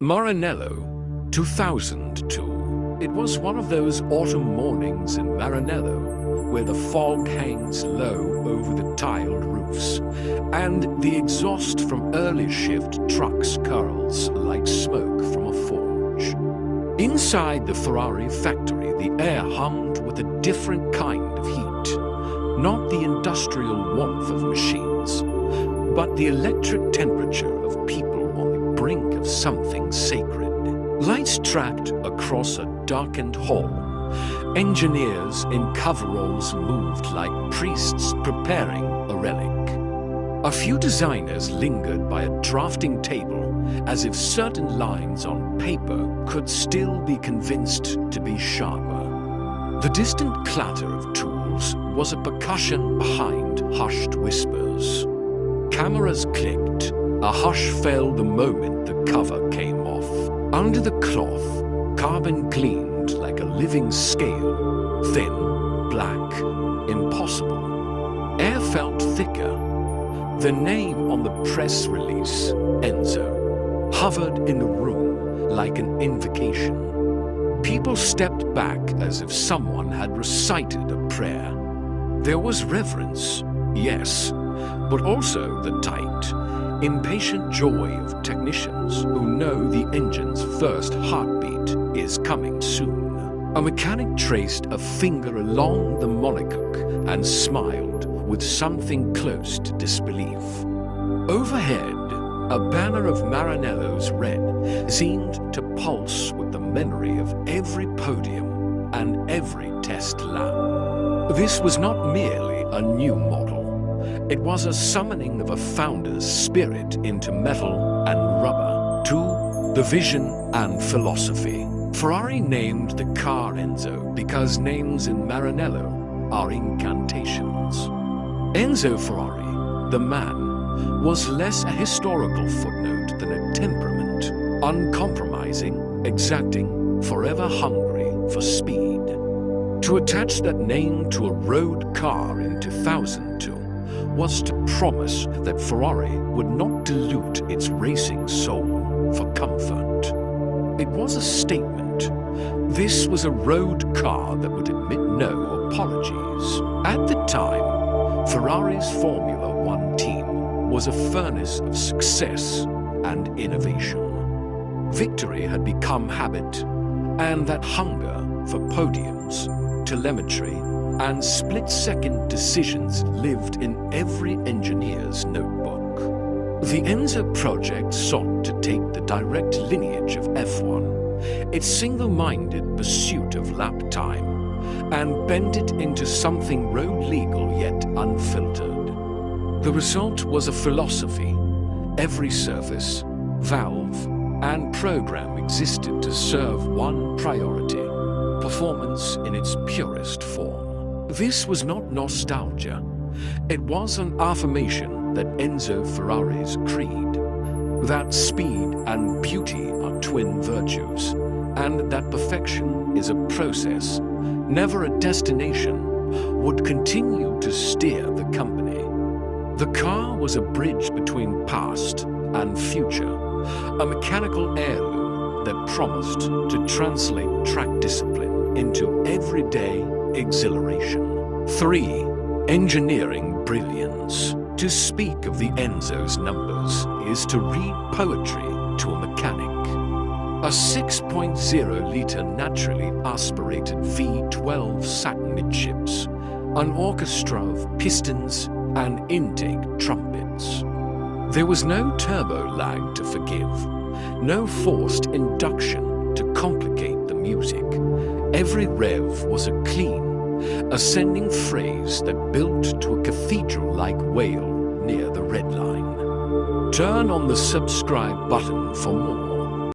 Maranello, 2002. It was one of those autumn mornings in Maranello where the fog hangs low over the tiled roofs and the exhaust from early shift trucks curls like smoke from a forge. Inside the Ferrari factory, the air hummed with a different kind of heat. Not the industrial warmth of machines, but the electric temperature of people on the brink of something sacred. Lights tracked across a darkened hall. Engineers in coveralls moved like priests preparing a relic. A few designers lingered by a drafting table as if certain lines on paper could still be convinced to be sharper. The distant clatter of tools was a percussion behind hushed whispers. Cameras clicked. A hush fell the moment the cover came off. Under the cloth, carbon gleamed like a living scale, thin, black, impossible. Air felt thicker. The name on the press release, Enzo, hovered in the room like an invocation. People stepped back as if someone had recited a prayer. There was reverence, yes, but also the tight, impatient joy of technicians who know the engine's first heartbeat is coming soon. A mechanic traced a finger along the monocoque and smiled with something close to disbelief. Overhead, a banner of Maranello's red seemed to pulse with the memory of every podium and every test lap. This was not merely a new model. It was a summoning of a founder's spirit into metal and rubber, to the vision and philosophy. Ferrari named the car Enzo because names in Maranello are incantations. Enzo Ferrari, the man, was less a historical footnote than a temperament, uncompromising, exacting, forever hungry for speed. To attach that name to a road car in 2002 was to promise that Ferrari would not dilute its racing soul for comfort. It was a statement. This was a road car that would admit no apologies. At the time, Ferrari's Formula One team was a furnace of success and innovation. Victory had become habit, and that hunger for podiums, telemetry, and split-second decisions lived in every engineer's notebook. The Enzo project sought to take the direct lineage of F1, its single-minded pursuit of lap time, and bend it into something road-legal yet unfiltered. The result was a philosophy. Every surface, valve, and program existed to serve one priority: performance in its purest form. This was not nostalgia. It was an affirmation that Enzo Ferrari's creed, that speed and beauty are twin virtues, and that perfection is a process, never a destination, would continue to steer the company. The car was a bridge between past and future, a mechanical heirloom that promised to translate track discipline into everyday exhilaration. 3. Engineering brilliance. To speak of the Enzo's numbers is to read poetry to a mechanic. A 6.0-liter naturally aspirated V12 sat midships, an orchestra of pistons and intake trumpets. There was no turbo lag to forgive, no forced induction to complicate the music. Every rev was a clean, ascending phrase that built to a cathedral-like wail near the red line. Turn on the subscribe button for more.